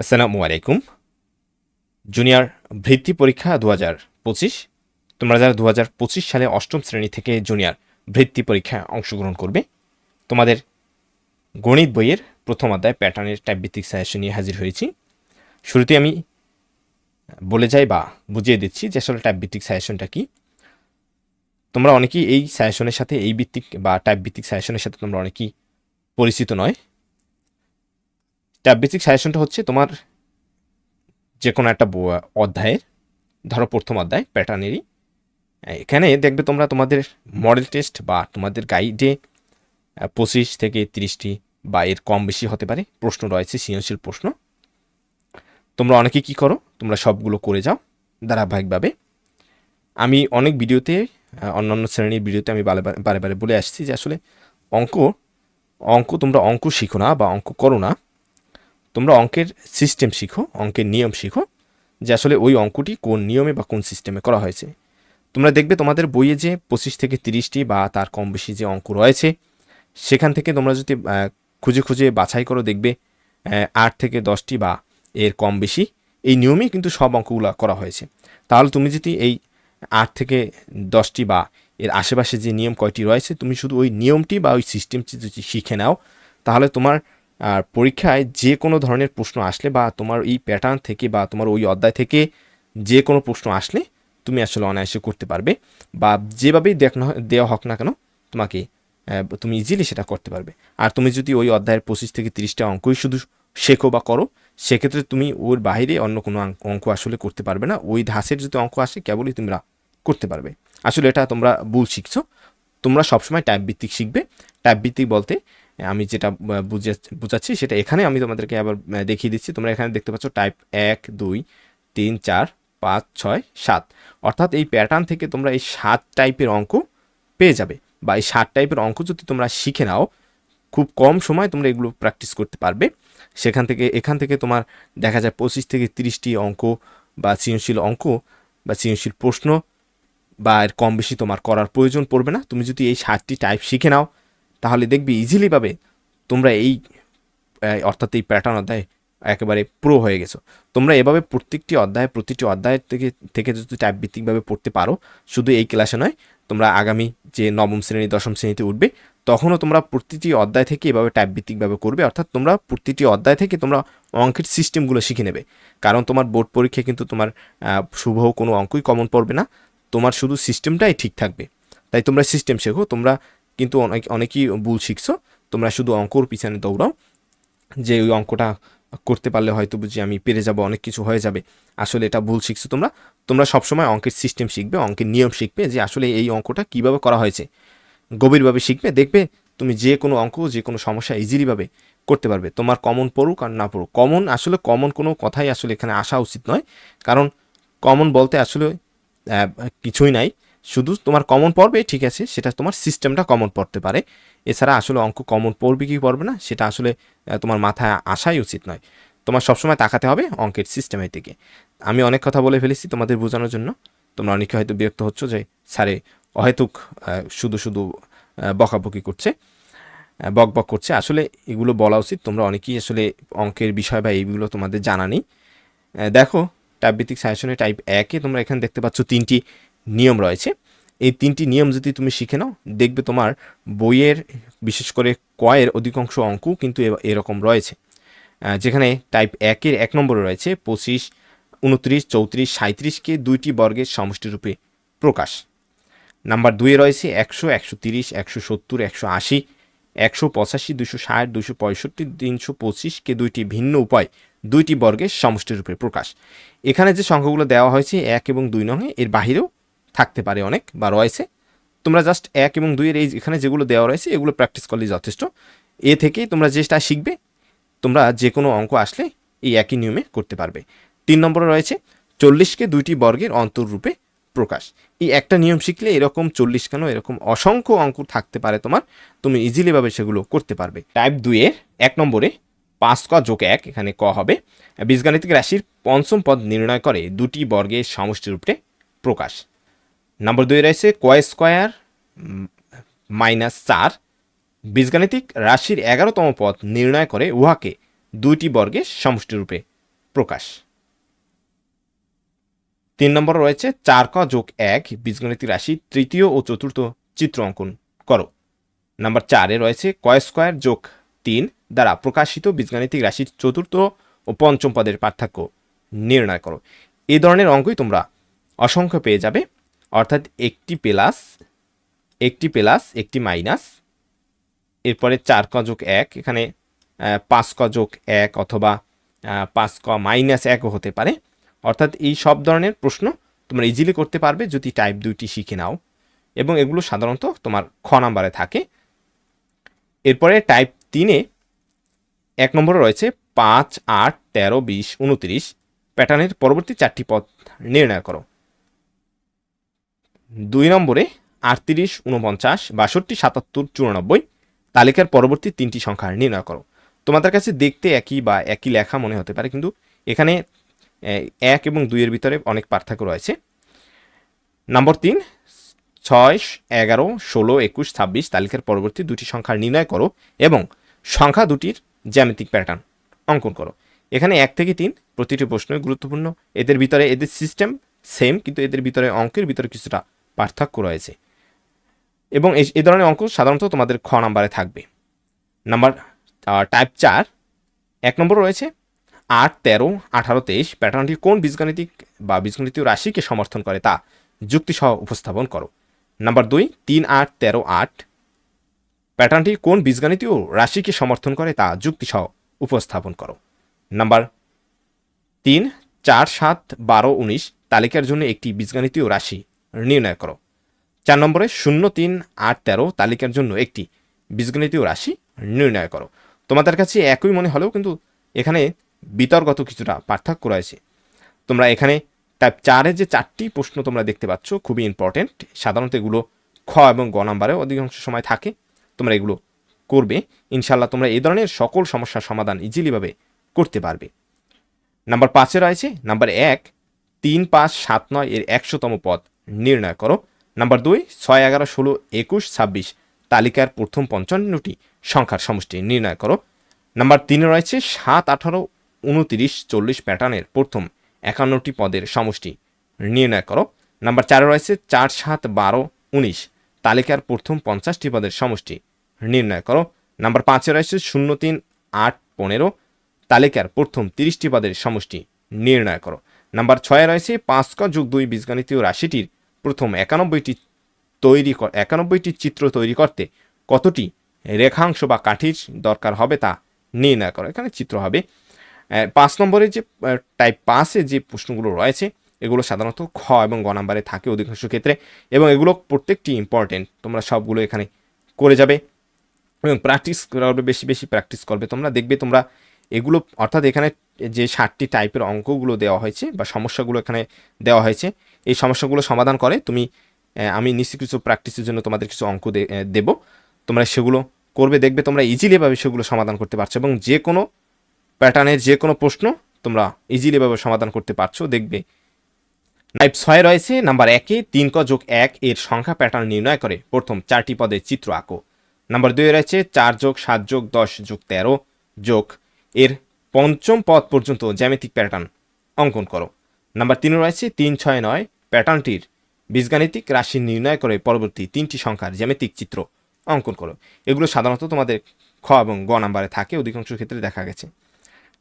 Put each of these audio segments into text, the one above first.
আসসালামু আলাইকুম। জুনিয়র বৃত্তি পরীক্ষা ২০২৫। তোমরা যারা ২০২৫ সালে অষ্টম শ্রেণী থেকে জুনিয়র বৃত্তি পরীক্ষায় অংশগ্রহণ করবে, তোমাদের গণিত বইয়ের প্রথম অধ্যায় প্যাটার্নের টাইপ ভিত্তিক সাজেশন নিয়ে হাজির হয়েছি। শুরুতে আমি বলে যাই বা বুঝিয়ে দিচ্ছি যে আসলে টাইপ ভিত্তিক সাজেশনটা কি। তোমরা অনেকেই এই সাজেশনের সাথে এই ভিত্তিক বা টাইপ ভিত্তিক সাজেশনের সাথে তোমরা অনেকেই পরিচিত নয়। টাইপ ভিত্তিক সাজেশনটা হচ্ছে তোমার যে কোনো একটা অধ্যায়ের, ধরো প্রথম অধ্যায় প্যাটার্নেরই, এখানে দেখবে তোমরা তোমাদের মডেল টেস্ট বা তোমাদের গাইডে 25 থেকে 30টি বা এর কম বেশি হতে পারে প্রশ্ন রয়েছে, সৃজনশীল প্রশ্ন। তোমরা অনেকে কি করো, তোমরা সবগুলো করে যাও ধারাবাহিকভাবে। আমি অনেক ভিডিওতে, অন্যান্য শ্রেণীর ভিডিওতে আমি বারে বারে বলে আসছি যে আসলে অঙ্ক অঙ্ক তোমরা অঙ্ক শিখো না বা অঙ্ক করো না, তোমরা অঙ্কের সিস্টেম শিখো, অঙ্কের নিয়ম শিখো, যে আসলে ওই অঙ্কটি কোন নিয়মে বা কোন সিস্টেমে করা হয়েছে। তোমরা দেখবে তোমাদের বইয়ে যে 25 থেকে 30টি বা তার কম বেশি যে অঙ্ক রয়েছে, সেখান থেকে তোমরা যদি খুঁজে খুঁজে বাছাই করো, দেখবে 8 থেকে 10টি বা এর কম বেশি এই নিয়মেই কিন্তু সব অঙ্কগুলো করা হয়েছে। তাহলে তুমি যদি এই 8 থেকে 10টি বা এর আশেপাশে যে নিয়ম কয়টি রয়েছে, তুমি শুধু ওই নিয়মটি বা ওই সিস্টেমটি যদি শিখে নাও, তাহলে তোমার পরীক্ষায় যে কোনো ধরনের প্রশ্ন আসলে বা তোমার এই প্যাটার্ন থেকে বা তোমার ওই অধ্যায় থেকে যে কোনো প্রশ্ন আসলে তুমি আসলে অনায়াসে করতে পারবে, বা যেভাবেই দেওয়া হোক না কেন তোমাকে, তুমি ইজিলি সেটা করতে পারবে। আর তুমি যদি ওই অধ্যায়ের 25 থেকে 30টা অঙ্কই শুধু শেখো বা করো, সেক্ষেত্রে তুমি ওর বাইরে অন্য কোনো অঙ্ক আসলে করতে পারবে না। ওই ধাঁচের যদি অঙ্ক আসে কেবলই তোমরা করতে পারবে। আসলে এটা তোমরা ভুল শিখছো। তোমরা সবসময় টাইপ ভিত্তিক শিখবে। টাইপ ভিত্তিক বলতে আমি যেটা বুঝাচ্ছি সেটা এখানে আমি তোমাদেরকে আবার দেখিয়ে দিচ্ছি। তোমরা এখানে দেখতে পাচ্ছ টাইপ 1, 2, 3, 4, 5, 6, 7, অর্থাৎ এই প্যাটার্ন থেকে তোমরা এই 7 টাইপের অঙ্ক পেয়ে যাবে, বা এই 7 টাইপের অঙ্ক যদি তোমরা শিখে নাও, খুব কম সময় তোমরা এগুলো প্র্যাকটিস করতে পারবে। এখান থেকে তোমার দেখা যায় 25 থেকে 30টি অঙ্ক বা সৃজনশীল অঙ্ক বা সৃজনশীল প্রশ্ন বা এর কম বেশি তোমার করার প্রয়োজন পড়বে না। তুমি যদি এই 7টি টাইপ শিখে নাও, তাহলে দেখবি ইজিলি পাবে তোমরা এই অর্থাৎ এই প্যাটার্ন অধ্যায় একেবারে প্রো হয়ে গেছো। তোমরা এভাবে প্রতিটি অধ্যায় থেকে যদি টাইপ ভিত্তিকভাবে পড়তে পারো, শুধু এই ক্লাসে নয়, তোমরা আগামী যে নবম শ্রেণী, দশম শ্রেণীতে উঠবে, তখনও তোমরা প্রতিটি অধ্যায় থেকে এভাবে টাইপ ভিত্তিকভাবে করবে। অর্থাৎ তোমরা প্রতিটি অধ্যায় থেকে তোমরা অঙ্কের সিস্টেমগুলো শিখে নেবে। কারণ তোমার বোর্ড পরীক্ষায় কিন্তু তোমার শুভ কোনো অঙ্কই কমন পড়বে না, তোমার শুধু সিস্টেমটাই ঠিক থাকবে। তাই তোমরা সিস্টেম শেখো। তোমরা কিন্তু অনেকেই ভুল শিখছো, তোমরা শুধু অঙ্কর পিছনে দৌড়াও, যে ওই অঙ্কটা করতে পারলে হয়তো বুঝি আমি পেরে যাব, অনেক কিছু হয়ে যাবে। আসলে এটা ভুল শিখছো তোমরা। তোমরা সবসময় অঙ্কের সিস্টেম শিখবে, অঙ্কের নিয়ম শিখবে, যে আসলে এই অঙ্কটা কীভাবে করা হয়েছে, গভীরভাবে শিখবে। দেখবে তুমি যে কোনো অঙ্ক, যে কোনো সমস্যা ইজিলিভাবে করতে পারবে। তোমার কমন পড়ুক আর না পড়ুক, কমন কোনো কথাই আসলে এখানে আসা উচিত নয়। কারণ কমন বলতে আসলে কিছুই নাই, শুধু তোমার কমন পড়বে, ঠিক আছে, সেটা তোমার সিস্টেমটা কমন পড়তে পারে। এছাড়া আসলে অঙ্ক কমন পড়বে কি পড়বে না সেটা আসলে তোমার মাথায় আসাই উচিত নয়। তোমার সবসময় তাকাতে হবে অঙ্কের সিস্টেমের দিকে। আমি অনেক কথা বলে ফেলেছি তোমাদের বোঝানোর জন্য। তোমরা অনেকে হয়তো বিরক্ত হচ্ছ যে স্যারে অহেতুক শুধু শুধু বকাবকি করছে, বক করছে। আসলে এগুলো বলা উচিত। তোমরা অনেকেই আসলে অঙ্কের বিষয় বা এইগুলো তোমাদের জানা নেই। দেখো, টাইপ ভিত্তিক সাজেশনে টাইপ 1-এ তোমরা এখানে দেখতে পাচ্ছ 3টি নিয়ম রয়েছে। এই 3টি নিয়ম যদি তুমি শিখে নাও, দেখবে তোমার বইয়ের বিশেষ করে কয়ের অধিকাংশ অঙ্ক কিন্তু এরকম রয়েছে। যেখানে টাইপ 1-এর 1 নম্বরে রয়েছে 25, 29, 34, 37কে 2টি বর্গের সমষ্টিরূপে প্রকাশ। নাম্বার 2-এ রয়েছে 100, 130, 170, 180, 185, 260, 265, 325কে 2টি ভিন্ন উপায় 2টি বর্গের সমষ্টিরূপে প্রকাশ। এখানে যে সংখ্যাগুলো দেওয়া হয়েছে 1 এবং 2 নঙে, এর বাহিরেও থাকতে পারে অনেক বা রয়েছে। তোমরা জাস্ট 1 এবং 2-এর এই এখানে যেগুলো দেওয়া রয়েছে এগুলো প্র্যাকটিস করলেই যথেষ্ট। এ থেকেই তোমরা যেটা শিখবে, তোমরা যে কোনো অঙ্ক আসলে এই একই নিয়মে করতে পারবে। 3 নম্বরে রয়েছে 40কে 2টি বর্গের অন্তররূপে প্রকাশ। এই একটা নিয়ম শিখলে এরকম 40 কেন, এরকম অসংখ্য অঙ্ক থাকতে পারে তোমার, তুমি ইজিলিভাবে সেগুলো করতে পারবে। টাইপ 2-এর 1 নম্বরে 5ক যোগ 1, এখানে ক হবে, বীজগাণিতিক রাশির পঞ্চম পদ নির্ণয় করে 2টি বর্গের সমষ্টিরূপে প্রকাশ। নম্বর 2-এ রয়েছে ক স্কোয়ার -4, বীজগাণিতিক রাশির 11তম পদ নির্ণয় করে উহাকে 2টি বর্গের সমষ্টিরূপে প্রকাশ। 3 নম্বর রয়েছে 4ক যোগ 1 বীজগণিত রাশি তৃতীয় ও চতুর্থ চিত্র অঙ্কন করো। নাম্বার 4-এ রয়েছে ক স্কয়ার যোগ 3 দ্বারা প্রকাশিত বীজগাণিতিক রাশির চতুর্থ ও পঞ্চম পদের পার্থক্য নির্ণয় করো। এই ধরনের অঙ্কই তোমরা অসংখ্য পেয়ে যাবে, অর্থাৎ একটি প্লাস একটি মাইনাস, এরপরে 4ক যোগ 1, এখানে 5ক যোগ 1 অথবা 5ক মাইনাস 1ও হতে পারে। অর্থাৎ এই সব ধরনের প্রশ্ন তোমরা ইজিলি করতে পারবে যদি টাইপ 2টি শিখে নাও, এবং এগুলো সাধারণত তোমার খ নাম্বারে থাকে। এরপরে টাইপ 3-এ 1 নম্বরে রয়েছে 5, 8, 13, 20, 29 প্যাটার্নের পরবর্তী 4টি পদ নির্ণয় করো। 2 নম্বরে 38, 49, 62, 77, 94 তালিকার পরবর্তী 3টি সংখ্যা নির্ণয় করো। তোমাদের কাছে দেখতে একই বা একই লেখা মনে হতে পারে, কিন্তু এখানে 1 এবং 2 এর ভিতরে অনেক পার্থক্য রয়েছে। নম্বর 3, 6, 11, 16, 21, 26 তালিকার পরবর্তী 2টি সংখ্যা নির্ণয় করো এবং সংখ্যা দুটির জ্যামিতিক প্যাটার্ন অঙ্কন করো। এখানে 1 থেকে 3 প্রতিটি প্রশ্নই গুরুত্বপূর্ণ। এদের ভিতরে এদের সিস্টেম সেম, কিন্তু এদের ভিতরে অঙ্কের ভিতরে কিছুটা পার্থক্য রয়েছে, এবং এই ধরনের অঙ্ক সাধারণত তোমাদের খ নাম্বারে থাকবে। নাম্বার টাইপ 4, 1 নম্বর রয়েছে 8, 13, 18, 23 প্যাটার্নটি কোন বীজগাণিতিক বা বীজগণিতীয় রাশিকে সমর্থন করে তা যুক্তিসহ উপস্থাপন করো। নাম্বার 2, 3, 8, 13, 8 প্যাটার্নটি কোন বীজগণিতীয় রাশিকে সমর্থন করে তা যুক্তিসহ উপস্থাপন করো। নাম্বার 3, 4, 7, 12, 19 তালিকার জন্য একটি বীজগণিতীয় রাশি নির্ণয় করো। 4 নম্বরে 0, 3, 8, 13 তালিকার জন্য একটি বীজগণিতীয় রাশি নির্ণয় করো। তোমাদের কাছে একই মনে হলেও কিন্তু এখানে বিতর্কত কিছুটা পার্থক্য রয়েছে। তোমরা এখানে টাইপ 4-এ যে 4টি প্রশ্ন তোমরা দেখতে পাচ্ছ খুবই ইম্পর্টেন্ট। সাধারণত এগুলো খ এবং গ নাম্বারে অধিকাংশ সময় থাকে। তোমরা এগুলো করবে ইনশাল্লাহ। তোমরা এই ধরনের সকল সমস্যার সমাধান ইজিলিভাবে করতে পারবে। নাম্বার 5-এ রয়েছে নাম্বার 1, 3, 5, 7, 9 এর 100তম পদ নির্ণয় করো। নাম্বার 2, 6, 11, 16, 21, 26 তালিকার প্রথম 55টি সংখ্যার সমষ্টি নির্ণয় করো। নাম্বার 3-এ রয়েছে 7, 18, 29, 40 প্যাটার্নের প্রথম 51টি পদের সমষ্টি নির্ণয় করো। নাম্বার 4-এ রয়েছে 4, 7, 12, 19 তালিকার প্রথম 50টি পদের সমষ্টি নির্ণয় করো। নাম্বার 5-এ রয়েছে 0, 3, 8, 15 তালিকার প্রথম 30টি পদের সমষ্টি নির্ণয় করো। নাম্বার 6-এ রয়েছে 5ক যোগ 2 বীজগণিতীয় রাশিটির প্রথম 91টি চিত্র তৈরি করতে কতটি রেখাংশ বা কাঠির দরকার হবে তা নির্ণয় করো। এখানে চিত্র হবে। 5 নম্বরে যে টাইপ 5-এ যে প্রশ্নগুলো রয়েছে এগুলো সাধারণত খ এবং গ নাম্বারে থাকে অধিকাংশ ক্ষেত্রে, এবং এগুলো প্রত্যেকটি ইম্পর্টেন্ট। তোমরা সবগুলো এখানে করে যাবে এবং প্র্যাকটিস করবে, বেশি বেশি প্র্যাকটিস করবে। তোমরা দেখবে তোমরা এগুলো, অর্থাৎ এখানে যে 7টি টাইপের অঙ্কগুলো দেওয়া হয়েছে বা সমস্যাগুলো এখানে দেওয়া হয়েছে, এই সমস্যাগুলো সমাধান করে আমি নিশ্চিত কিছু প্র্যাকটিসের জন্য তোমাদের কিছু অঙ্ক দেব। তোমরা সেগুলো করবে, দেখবে তোমরা ইজিলিভাবে সেগুলো সমাধান করতে পারছো, এবং যে কোনো প্যাটার্নের যে কোনো প্রশ্ন তোমরা ইজিলিভাবে সমাধান করতে পারছো। দেখবে টাইপ 6 রয়েছে নাম্বার 1-এ 3ক যোগ 1 এর সংখ্যা প্যাটার্ন নির্ণয় করে প্রথম 4টি পদের চিত্র আঁকো। নাম্বার 2-এ রয়েছে 4 যোগ 7 যোগ 10 যোগ 13 যোগ এর পঞ্চম পদ পর্যন্ত জ্যামিতিক প্যাটার্ন অঙ্কন করো। নাম্বার 3-এ রয়েছে 3, 6, 9 প্যাটার্নটির বীজগাণিতিক রাশি নির্ণয় করে পরবর্তী 3টি সংখ্যার জ্যামিতিক চিত্র অঙ্কন করো। এগুলো সাধারণত তোমাদের খ এবং গ নাম্বারে থাকে, অধিকাংশ ক্ষেত্রে দেখা গেছে।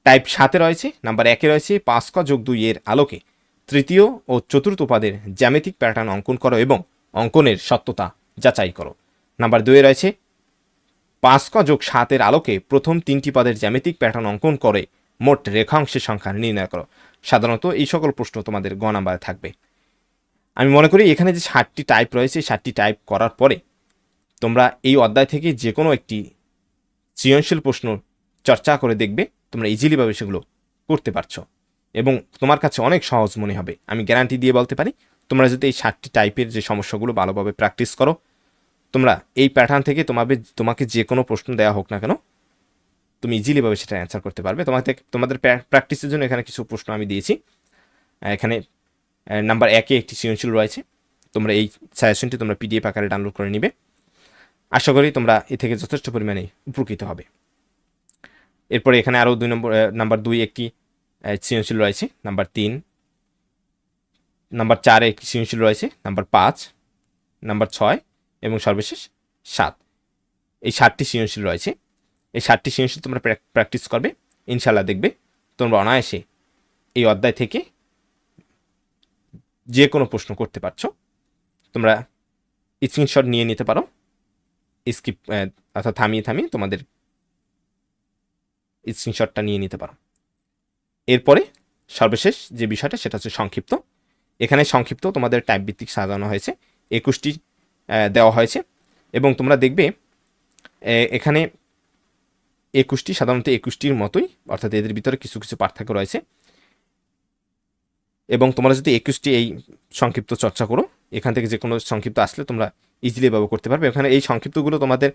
টাইপ 7-এ রয়েছে নাম্বার 1-এ রয়েছে 5ক যোগ 2 এর আলোকে তৃতীয় ও চতুর্থ পদের জ্যামিতিক প্যাটার্ন অঙ্কন করো এবং অঙ্কনের সত্যতা যাচাই করো। নাম্বার 2-এ রয়েছে 5ক যোগ 7 এর আলোকে প্রথম 3টি পদের জ্যামিতিক প্যাটার্ন অঙ্কন করে মোট রেখাংশের সংখ্যা নির্ণয় করো। সাধারণত এই সকল প্রশ্ন তোমাদের গ নাম্বারে থাকবে। আমি মনে করি এখানে যে 7টি টাইপ রয়েছে, 7টি টাইপ করার পরে তোমরা এই অধ্যায় থেকে যে কোনো একটি সৃজনশীল প্রশ্ন চর্চা করে দেখবে, তোমরা ইজিলিভাবে সেগুলো করতে পারছো এবং তোমার কাছে অনেক সহজ মনে হবে। আমি গ্যারান্টি দিয়ে বলতে পারি, তোমরা যদি এই 7টি টাইপের যে সমস্যাগুলো ভালোভাবে প্র্যাকটিস করো, তোমরা এই প্যাটার্ন থেকে তোমাকে যে কোনো প্রশ্ন দেওয়া হোক না কেন, তুমি ইজিলিভাবে সেটা অ্যান্সার করতে পারবে। তোমাদের প্র্যাকটিসের জন্য এখানে কিছু প্রশ্ন আমি দিয়েছি। এখানে নাম্বার 1-এ একটি সৃজনশীল রয়েছে। তোমরা এই সাজেশনটি তোমরা পিডিএফ আকারে ডাউনলোড করে নিবে। আশা করি তোমরা এ থেকে যথেষ্ট পরিমাণে উপকৃত হবে। এরপরে এখানে আরও নাম্বার 2 একটি সৃজনশীল রয়েছে, নাম্বার 3, নাম্বার 4 একটি সৃজনশীল রয়েছে, নাম্বার 5, নাম্বার 6 এবং সর্বশেষ 7। এই 7টি সৃজনশীল রয়েছে। এই 7টি সৃজনশীল তোমরা প্র্যাকটিস করবে, ইনশাল্লাহ দেখবে তোমরা অনায়াসে এই অধ্যায় থেকে যে কোনো প্রশ্ন করতে পারছো। তোমরা স্ক্রিনশট নিয়ে নিতে পারো, স্কিপ অর্থাৎ থামিয়ে তোমাদের স্ক্রিনশটটা নিয়ে নিতে পারো। এরপরে সর্বশেষ যে বিষয়টা সেটা হচ্ছে সংক্ষিপ্ত। এখানে সংক্ষিপ্ত তোমাদের টাইপ ভিত্তিক সাজানো হয়েছে, 21টি দেওয়া হয়েছে এবং তোমরা দেখবে এখানে 21টি সাধারণত 21টির মতোই, অর্থাৎ এদের ভিতরে কিছু কিছু পার্থক্য রয়েছে এবং তোমরা যদি 21টি এই সংক্ষিপ্ত চর্চা করো, এখান থেকে যে কোনো সংক্ষিপ্ত আসলে তোমরা ইজিলি ব্যবহার করতে পারবে। এখানে এই সংক্ষিপ্তগুলো তোমাদের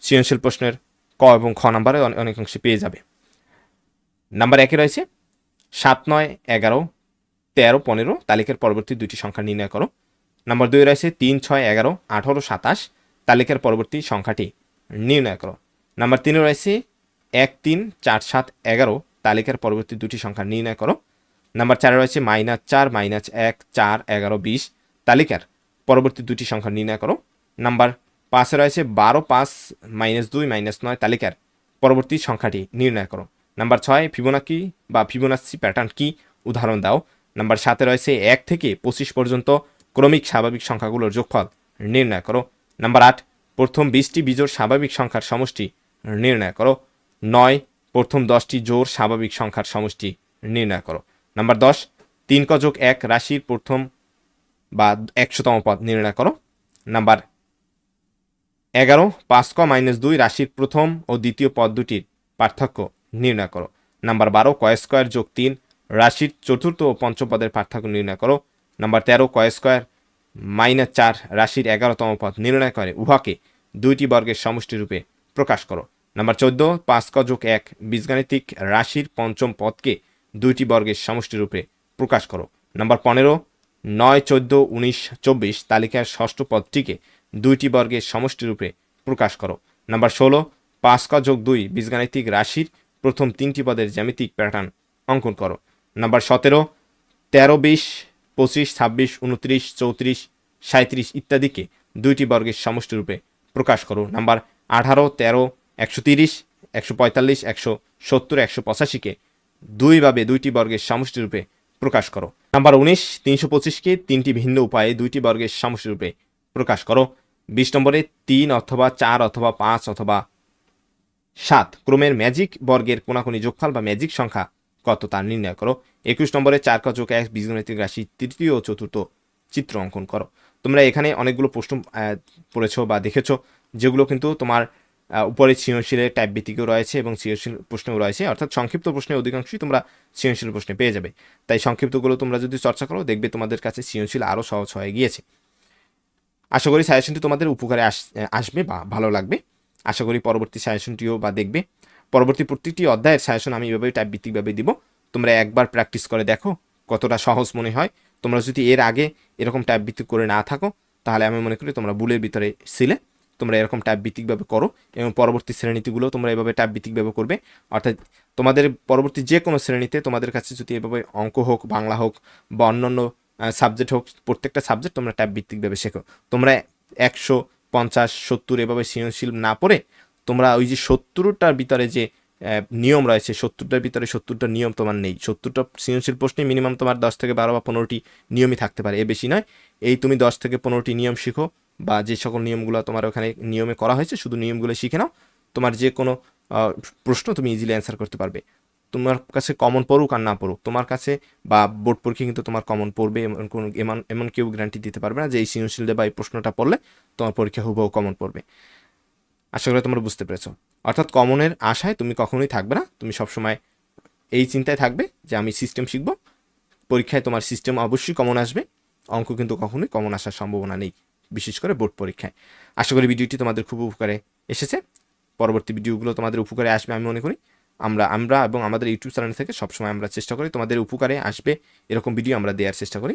সৃজনশীল প্রশ্নের ক এবং খ নাম্বারে অনেকাংশে পেয়ে যাবে। নাম্বার 1 রয়েছে 7, 9, 11, 13, 15 তালিকার পরবর্তী দুইটি সংখ্যা নির্ণয় করো। নাম্বার 2 রয়েছে 3, 6, 11, 18, 27 তালিকার পরবর্তী সংখ্যাটি নির্ণয় করো। নাম্বার 3 রয়েছে 1, 3, 4, 7, 11 তালিকার পরবর্তী দুটি সংখ্যা নির্ণয় করো। নাম্বার 4 রয়েছে -4, -1, 4, 11, 20 তালিকার পরবর্তী দুটি সংখ্যা নির্ণয় করো। নাম্বার 5 রয়েছে 12, 5, -2, -9 তালিকার পরবর্তী সংখ্যাটি নির্ণয় করো। নাম্বার 6 ফিবোনাকি বা ফিবোনাচি প্যাটার্ন কি উদাহরণ দাও। নাম্বার 7 রয়েছে 1 থেকে 25 পর্যন্ত ক্রমিক স্বাভাবিক সংখ্যাগুলোর যোগফল নির্ণয় করো। নাম্বার 8 প্রথম 20টি বিজোড় স্বাভাবিক সংখ্যার সমষ্টি নির্ণয় করো। 9 প্রথম 10টি জোড় স্বাভাবিক সংখ্যার সমষ্টি নির্ণয় করো। নাম্বার 10 3 ক যোগ 1 রাশির প্রথম বা 100তম পদ নির্ণয় করো। নাম্বার 11 5 ক -2 রাশির প্রথম ও দ্বিতীয় পদ দুটির পার্থক্য নির্ণয় করো। নাম্বার 12 ক স্কোয়ার যোগ 3 রাশির চতুর্থ ও পঞ্চম পদের পার্থক্য নির্ণয় করো। নাম্বার 13 ক স্কোয়ার -4 রাশির 11তম পদ নির্ণয় করে উহাকে দুইটি বর্গের সমষ্টি রূপে প্রকাশ করো। নাম্বার 14 5 ক যোগ 1 বীজগাণিতিক রাশির পঞ্চম পদকে দুইটি বর্গের সমষ্টি রূপে প্রকাশ করো। নাম্বার 15 9, 14, 19, 24 তালিকার ষষ্ঠ পদটিকে দুইটি বর্গের সমষ্টি রূপে প্রকাশ করো। নাম্বার 16 5 ক যোগ 2 বীজগাণিতিক রাশির প্রথম 3টি পদের জ্যামিতিক প্যাটার্ন অঙ্কন করো। নাম্বার 17 13, 20, 25, 26, 29, 34, 37 ইত্যাদিকে দুইটি বর্গের সমষ্টি রূপে প্রকাশ করো। নাম্বার 18 13, 130, 145, 170, 185কে দুইভাবে দুইটি বর্গের সমষ্টি রূপে প্রকাশ করো। নাম্বার 19 325কে তিনটি ভিন্ন উপায়ে দুইটি বর্গের সমষ্টি রূপে প্রকাশ করো। 20 নম্বরে 3 অথবা 4 অথবা 5 অথবা 7 ক্রমের ম্যাজিক বর্গের কোনাকুনি যোগফল বা ম্যাজিক সংখ্যা কত তা নির্ণয় করো। 21 নম্বরে 4 ক যোগ 1 বীজগাণিতিক রাশি তৃতীয় ও চতুর্থ চিত্র অঙ্কন করো। তোমরা এখানে অনেকগুলো প্রশ্ন পড়েছো বা দেখেছো, যেগুলো কিন্তু তোমার উপরে সৃজনশীলের টাইপ ভিত্তিকও রয়েছে এবং সৃজনশীল প্রশ্নেও রয়েছে, অর্থাৎ সংক্ষিপ্ত প্রশ্নের অধিকাংশই তোমরা সৃজনশীল প্রশ্নে পেয়ে যাবে। তাই সংক্ষিপ্তগুলো তোমরা যদি চর্চা করো দেখবে তোমাদের কাছে সৃজনশীল আরও সহজ হয়ে গিয়েছে। আশা করি সাজেশনটি তোমাদের উপকারে আসবে বা ভালো লাগবে। আশা করি পরবর্তী সাজেশনটিও বা দেখবে। পরবর্তী প্রত্যেকটি অধ্যায়ের সাজেশন আমি এভাবে টাইপ ভিত্তিকভাবে দিব। তোমরা একবার প্র্যাকটিস করে দেখো কতটা সহজ মনে হয়। তোমরা যদি এর আগে এরকম টাইপ ভিত্তিক করে না থাকো তাহলে আমি মনে করি তোমরা ভুলের ভিতরে ছিলে। তোমরা এরকম টাইপ ভিত্তিকভাবে করো এবং পরবর্তী শ্রেণীগুলো তোমরা এভাবে টাইপ ভিত্তিকভাবে করবে। অর্থাৎ তোমাদের পরবর্তী যে কোনো শ্রেণীতে তোমাদের কাছে যদি এভাবে অঙ্ক হোক, বাংলা হোক বা অন্যান্য সাবজেক্ট হোক, প্রত্যেকটা সাবজেক্ট তোমরা টাইপ ভিত্তিকভাবে শেখো। তোমরা 100, 50, 70 এভাবে সৃজনশীল না পড়ে তোমরা ওই যে 70টার ভিতরে যে নিয়ম রয়েছে, 70টার ভিতরে 70টা নিয়ম তোমার নেই। 70টা সৃজনশীল প্রশ্নে মিনিমাম তোমার 10 থেকে 12 বা 15টি নিয়মই থাকতে পারে, এর বেশি নয়। এই তুমি 10 থেকে 15টি নিয়ম শিখো বা যে সকল নিয়মগুলো তোমার ওখানে নিয়মে করা হয়েছে শুধু নিয়মগুলো শিখে নাও। তোমার যে কোনো প্রশ্ন তুমি ইজিলি অ্যান্সার করতে পারবে। তোমার কাছে কমন পড়ুক আর না পড়ুক, তোমার কাছে বা বোর্ড পরীক্ষা কিন্তু তোমার কমন পড়বে, এমন কেউ গ্যারান্টি দিতে পারবে না যে এই সৃজনশীল বা এই প্রশ্নটা পড়লে তোমার পরীক্ষা হুবহু কমন পড়বে। আশা করি তোমরা বুঝতে পেরেছো। অর্থাৎ কমনের আশায় তুমি কখনোই থাকবে না, তুমি সবসময় এই চিন্তায় থাকবে যে আমি সিস্টেম শিখবো, পরীক্ষায় তোমার সিস্টেম অবশ্যই কমন আসবে। অঙ্ক কিন্তু কখনোই কমন আসার সম্ভাবনা নেই, বিশেষ করে বোর্ড পরীক্ষায়। আশা করি ভিডিওটি তোমাদের খুব উপকারে এসেছে। পরবর্তী ভিডিওগুলো তোমাদের উপকারে আসবে আমি মনে করি। আমরা এবং আমাদের ইউটিউব চ্যানেল থেকে সবসময় আমরা চেষ্টা করি তোমাদের উপকারে আসবে এরকম ভিডিও আমরা দেওয়ার চেষ্টা করি।